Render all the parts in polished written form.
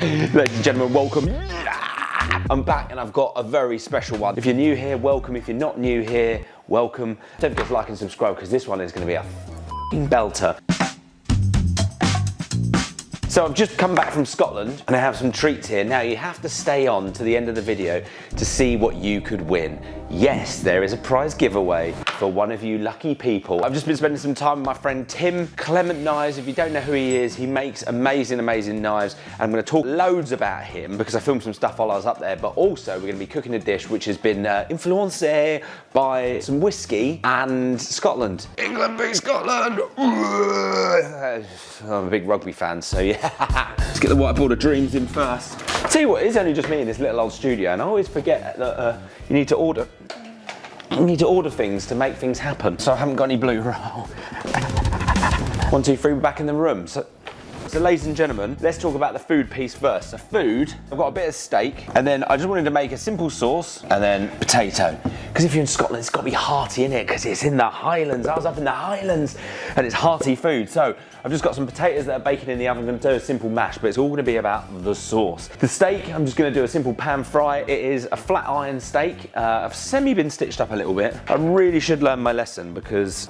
Ladies and gentlemen, welcome. I'm back and I've got a very special one. If you're new here, welcome. If you're not new here, welcome. Don't forget to like and subscribe because this one is going to be a f***ing belter. So I've just come back from Scotland and I have some treats here. Now you have to stay on to the end of the video to see what you could win. Yes, there is a prize giveaway for one of you lucky people. I've just been spending some time with my friend Tim, Clement Knives. If you don't know who he is, he makes amazing, amazing knives. And I'm gonna talk loads about him because I filmed some stuff while I was up there, but also we're gonna be cooking a dish which has been influenced by some whiskey and Scotland. England beats Scotland! I'm a big rugby fan, so yeah. Let's get the whiteboard of dreams in first. I'll tell you what, it's only just me in this little old studio and I always forget that you need to order things to make things happen. So I haven't got any blue roll. 1, 2, 3, we're back in the room. So ladies and gentlemen, let's talk about the food piece first. So food, I've got a bit of steak and then I just wanted to make a simple sauce and then potato. Because if you're in Scotland, it's got to be hearty in it because it's in the Highlands. I was up in the Highlands and it's hearty food. So I've just got some potatoes that are baking in the oven. I'm going to do a simple mash, but it's all going to be about the sauce. The steak, I'm just going to do a simple pan fry. It is a flat iron steak. I've been stitched up a little bit. I really should learn my lesson because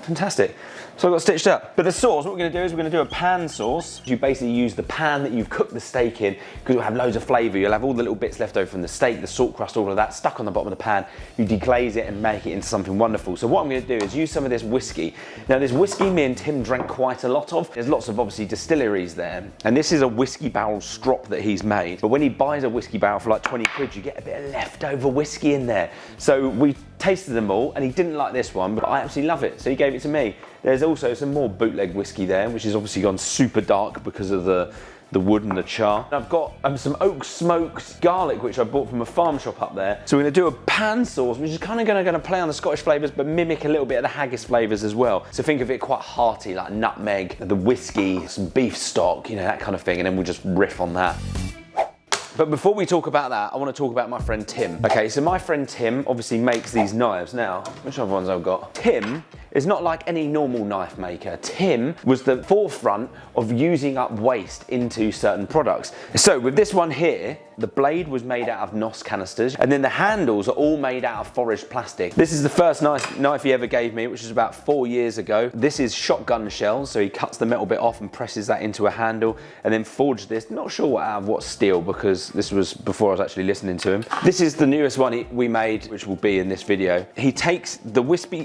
fantastic. So I got stitched up. But the sauce, what we're going to do is we're going to do a pan sauce. You basically use the pan that you've cooked the steak in because it'll have loads of flavour. You'll have all the little bits left over from the steak, the salt crust, all of that stuck on the bottom of the pan. You deglaze it and make it into something wonderful. So what I'm going to do is use some of this whiskey. Now this whiskey me and Tim drank quite a lot of. There's lots of obviously distilleries there. And this is a whiskey barrel strop that he's made. But when he buys a whiskey barrel for like 20 quid, you get a bit of leftover whiskey in there. So we tasted them all and he didn't like this one, but I absolutely love it. So he gave it to me. There's also some more bootleg whiskey there, which has obviously gone super dark because of the wood and the char. I've got some oak smoked garlic, which I bought from a farm shop up there. So we're gonna do a pan sauce, which is kind of gonna play on the Scottish flavours, but mimic a little bit of the haggis flavours as well. So think of it quite hearty, like nutmeg, the whiskey, some beef stock, you know, that kind of thing, and then we'll just riff on that. But before we talk about that, I want to talk about my friend Tim. Okay, so my friend Tim obviously makes these knives. Now, which other ones I've got? Tim is not like any normal knife maker. Tim was the forefront of using up waste into certain products. So with this one here, the blade was made out of NOS canisters, and then the handles are all made out of foraged plastic. This is the first knife he ever gave me, which was about 4 years ago. This is shotgun shells, so he cuts the metal bit off and presses that into a handle, and then forged this. Not sure out of what steel, because this was before I was actually listening to him. This is the newest one we made, which will be in this video. He takes the whiskey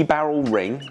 barrel ring,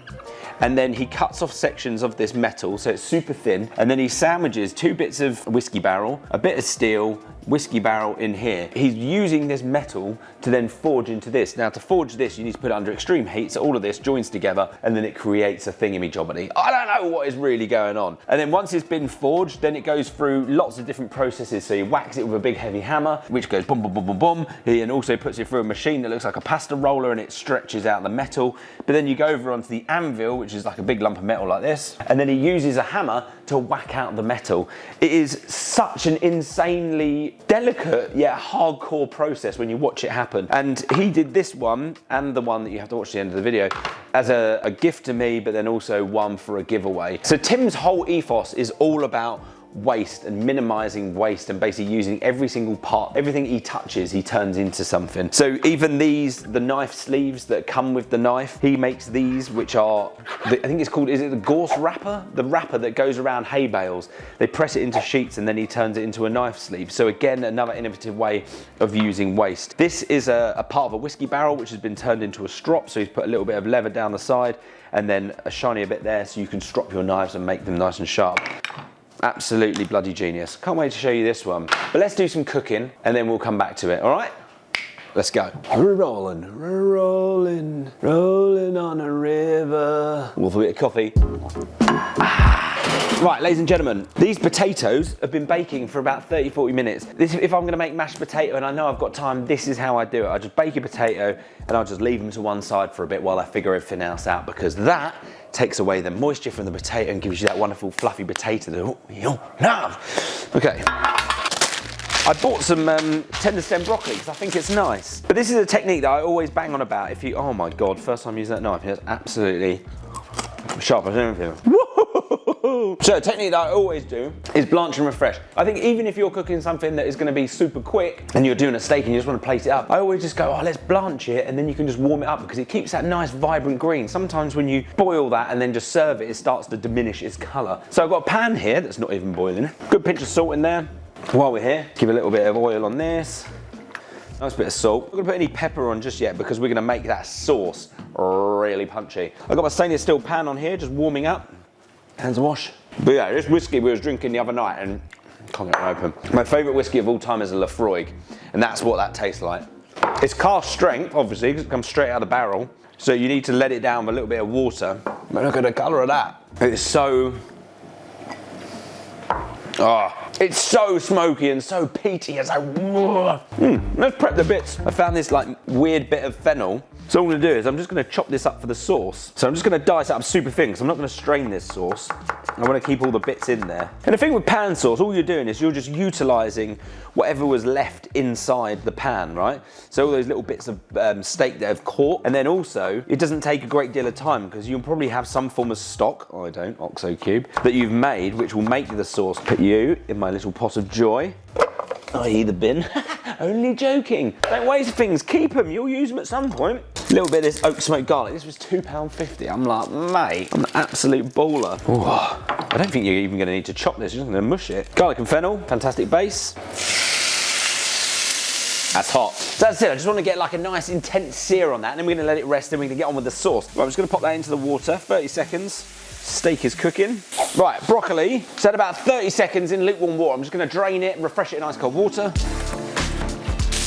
and then he cuts off sections of this metal so it's super thin, and then he sandwiches 2 bits of whiskey barrel, a bit of steel, whiskey barrel in here. He's using this metal to then forge into this. Now to forge this you need to put it under extreme heat, so all of this joins together and then it creates a thingamajobity. I don't know what is really going on. And then once it's been forged, then it goes through lots of different processes. So he whacks it with a big heavy hammer, which goes boom, boom, boom, boom, boom. He then also puts it through a machine that looks like a pasta roller and it stretches out the metal. But then you go over onto the anvil, which is like a big lump of metal like this, and then he uses a hammer to whack out the metal. It is such an insanely delicate yet hardcore process when you watch it happen. And he did this one and the one that you have to watch at the end of the video as a gift to me, but then also one for a giveaway. So Tim's whole ethos is all about waste and minimizing waste and basically using every single part, everything he touches he turns into something. So even these, the knife sleeves that come with the knife, he makes these, which are I think it's called, is it the gorse wrapper? The wrapper that goes around hay bales. They press it into sheets and then he turns it into a knife sleeve. So again, another innovative way of using waste. This is a part of a whiskey barrel which has been turned into a strop, so he's put a little bit of leather down the side and then a shiny bit there so you can strop your knives and make them nice and sharp. Absolutely bloody genius. Can't wait to show you this one. But let's do some cooking and then we'll come back to it, all right? Let's go. We're rolling on a river. With a bit of coffee. Right, ladies and gentlemen, these potatoes have been baking for about 30-40 minutes. If I'm gonna make mashed potato and I know I've got time, this is how I do it. I just bake a potato and I'll just leave them to one side for a bit while I figure everything else out, because that takes away the moisture from the potato and gives you that wonderful fluffy potato that you love. Okay. I bought some tender stem broccoli because I think it's nice. But this is a technique that I always bang on about. If you, oh my God, first time using that knife, it's absolutely sharp as anything. Woo! So a technique that I always do is blanch and refresh. I think even if you're cooking something that is going to be super quick and you're doing a steak and you just want to place it up, I always just go, oh, let's blanch it, and then you can just warm it up because it keeps that nice vibrant green. Sometimes when you boil that and then just serve it, it starts to diminish its colour. So I've got a pan here that's not even boiling. Good pinch of salt in there. While we're here, give a little bit of oil on this. Nice bit of salt. I'm not going to put any pepper on just yet because we're going to make that sauce really punchy. I've got my stainless steel pan on here, just warming up. Hands wash. But yeah, this whiskey we was drinking the other night, and can't get it open. My favourite whiskey of all time is a Lafroig, and that's what that tastes like. It's cast strength, obviously, because it comes straight out of the barrel. So you need to let it down with a little bit of water. But look at the colour of that. It's so... Oh, it's so smoky and so peaty. It's like, let's prep the bits. I found this like weird bit of fennel. So what I'm gonna do is I'm just gonna chop this up for the sauce. So I'm just gonna dice it up super thin because I'm not gonna strain this sauce. I wanna keep all the bits in there. And the thing with pan sauce, all you're doing is you're just utilizing whatever was left inside the pan, right? So all those little bits of steak that have caught. And then also, it doesn't take a great deal of time because you'll probably have some form of stock, I don't, OXO cube, that you've made, which will make the sauce. Put you in my little pot of joy. i.e. the bin. Only joking. Don't waste things, keep them, you'll use them at some point. A little bit of this oak smoked garlic. This was £2.50. I'm like, mate, I'm an absolute baller. Ooh, I don't think you're even gonna need to chop this, you're just gonna mush it. Garlic and fennel, fantastic base. That's hot. So that's it, I just want to get like a nice intense sear on that, and then we're gonna let it rest and we're gonna get on with the sauce. Right, I'm just gonna pop that into the water, 30 seconds. Steak is cooking. Right, broccoli, set about 30 seconds in lukewarm water. I'm just gonna drain it and refresh it in ice cold water.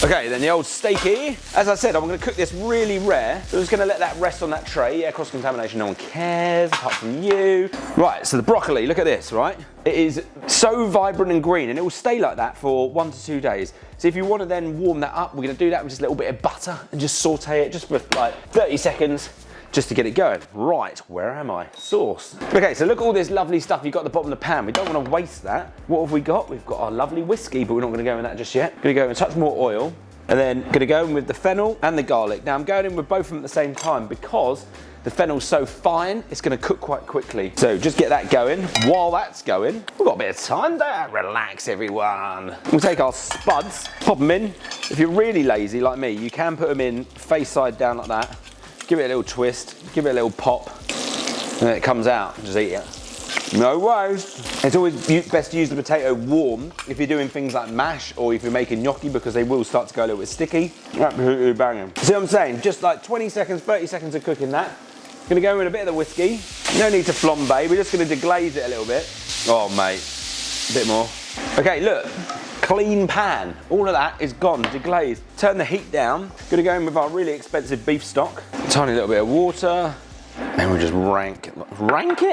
Okay, then the old steaky. As I said, I'm gonna cook this really rare. So I'm just gonna let that rest on that tray. Yeah, cross-contamination, no one cares, apart from you. Right, so the broccoli, look at this, right? It is so vibrant and green, and it will stay like that for 1 to 2 days. So if you wanna then warm that up, we're gonna do that with just a little bit of butter and just saute it just for like 30 seconds. Just to get it going. Right, where am I? Sauce. Okay, so look at all this lovely stuff you've got at the bottom of the pan. We don't want to waste that. What have we got? We've got our lovely whiskey, but we're not going to go in that just yet. Going to go in a touch more oil, and then going to go in with the fennel and the garlic. Now I'm going in with both of them at the same time because the fennel's so fine, it's going to cook quite quickly. So just get that going. While that's going, we've got a bit of time there. Relax, everyone. We'll take our spuds, pop them in. If you're really lazy like me, you can put them in face side down like that. Give it a little twist, give it a little pop, and then it comes out. Just eat it. No worries. It's always best to use the potato warm if you're doing things like mash or if you're making gnocchi because they will start to go a little bit sticky. Absolutely banging. See what I'm saying? Just like 20 seconds, 30 seconds of cooking that. Gonna go in with a bit of the whiskey. No need to flambe, we're just gonna deglaze it a little bit. Oh mate, a bit more. Okay, look. Clean pan. All of that is gone, deglazed. Turn the heat down. Gonna go in with our really expensive beef stock. Tiny little bit of water. And we'll just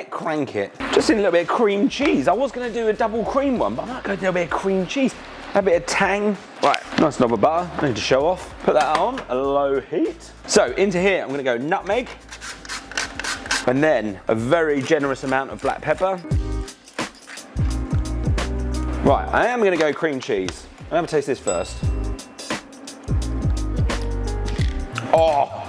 crank it. Just in a little bit of cream cheese. I was gonna do a double cream one, but I might go do a bit of cream cheese. A bit of tang. Right, nice knob of butter. I need to show off. Put that on, a low heat. So into here, I'm gonna go nutmeg. And then a very generous amount of black pepper. Right, I am gonna go cream cheese. I'm gonna taste this first. Oh,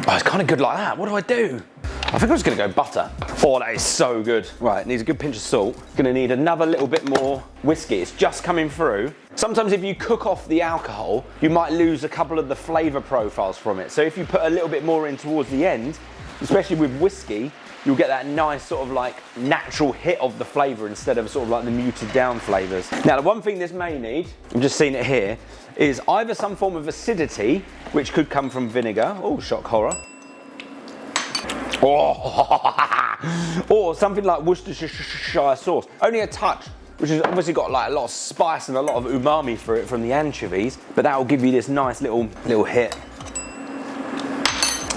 it's kind of good like that. What do I do? I think I'm just gonna go butter. Oh, that is so good. Right, it needs a good pinch of salt. Gonna need another little bit more whiskey. It's just coming through. Sometimes if you cook off the alcohol, you might lose a couple of the flavor profiles from it. So if you put a little bit more in towards the end, especially with whiskey, you'll get that nice sort of like natural hit of the flavour instead of sort of like the muted down flavours. Now the one thing this may need, I'm just seeing it here, is either some form of acidity, which could come from vinegar, oh shock horror, or something like Worcestershire sauce, only a touch, which has obviously got like a lot of spice and a lot of umami for it from the anchovies, but that will give you this nice little hit.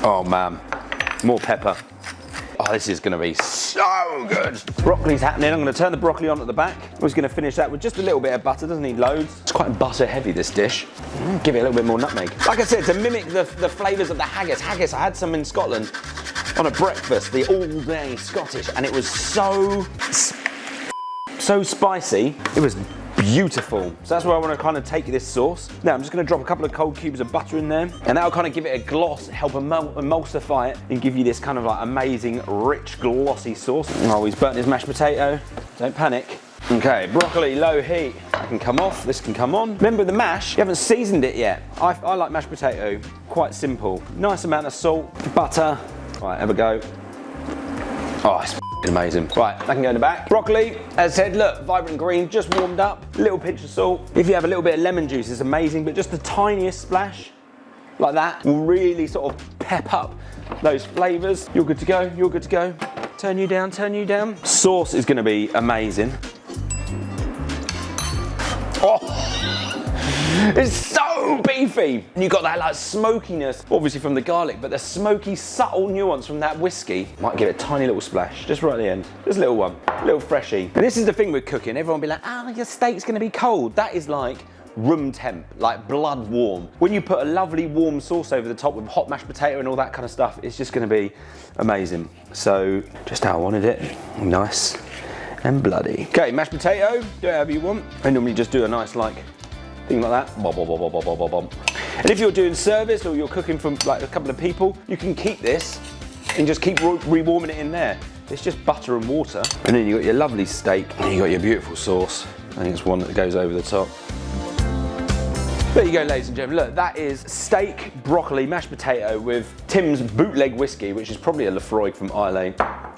Oh man, more pepper. Oh, this is gonna be so good. Broccoli's happening. I'm gonna turn the broccoli on at the back. I'm just gonna finish that with just a little bit of butter. Doesn't need loads. It's quite butter heavy, this dish. Give it a little bit more nutmeg. Like I said, to mimic the flavours of the haggis. Haggis, I had some in Scotland on a breakfast, the all-day Scottish, and it was so spicy. It was beautiful. So that's where I want to kind of take this sauce. Now I'm just going to drop a couple of cold cubes of butter in there, and that'll kind of give it a gloss, help emulsify it, and give you this kind of like amazing, rich, glossy sauce. Oh, he's burnt his mashed potato. Don't panic. Okay, broccoli, low heat. That can come off, this can come on. Remember the mash, you haven't seasoned it yet. I like mashed potato, quite simple. Nice amount of salt, butter. Right, have a go. Oh, it's amazing. Right, that can go in the back. Broccoli, as I said, look, vibrant green, just warmed up. A little pinch of salt. If you have a little bit of lemon juice, it's amazing, but just the tiniest splash, like that, will really sort of pep up those flavors. You're good to go, you're good to go. Turn you down, turn you down. Sauce is gonna be amazing. Oh, it's so beefy. And you've got that like smokiness, obviously from the garlic, but the smoky, subtle nuance from that whiskey. Might give it a tiny little splash, just right at the end. Just a little one, a little freshie. And this is the thing with cooking. Everyone will be like, oh, your steak's gonna be cold. That is like room temp, like blood warm. When you put a lovely warm sauce over the top with hot mashed potato and all that kind of stuff, it's just gonna be amazing. So, just how I wanted it, nice and bloody. Okay, mashed potato, do it however you want. I normally just do a nice like thing like that. Bom, bom, bom, bom, bom, bom, bom. And if you're doing service or you're cooking for like a couple of people, you can keep this and just keep rewarming it in there. It's just butter and water. And then you got your lovely steak and you got your beautiful sauce. I think it's one that goes over the top. There you go, ladies and gentlemen. Look, that is steak, broccoli, mashed potato with Tim's bootleg whiskey, which is probably a Lefroy from Islay.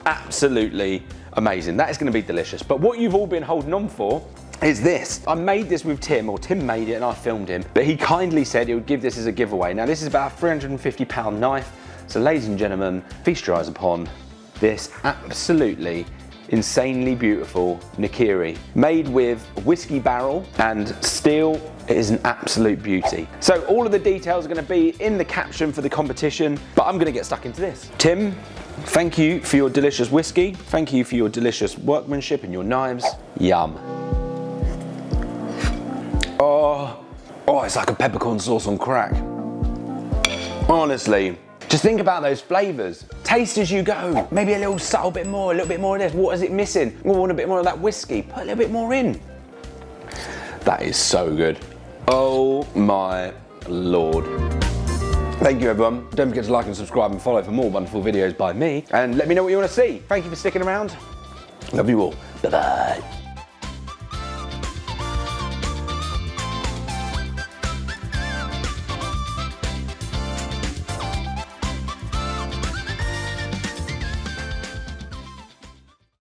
Absolutely amazing. That is going to be delicious. But what you've all been holding on for is this. I made this with Tim, or Tim made it and I filmed him, but he kindly said he would give this as a giveaway. Now this is about a £350 knife. So ladies and gentlemen, feast your eyes upon this absolutely insanely beautiful Nikiri, made with whiskey barrel and steel. It is an absolute beauty. So all of the details are going to be in the caption for the competition, but I'm going to get stuck into this. Tim, thank you for your delicious whiskey. Thank you for your delicious workmanship and your knives. Yum. Oh, it's like a peppercorn sauce on crack. Honestly. Just think about those flavors. Taste as you go. Maybe a little subtle bit more, a little bit more of this. What is it missing? We want a bit more of that whiskey. Put a little bit more in. That is so good. Oh my Lord. Thank you everyone. Don't forget to like and subscribe and follow for more wonderful videos by me. And let me know what you want to see. Thank you for sticking around. Love you all. Bye-bye.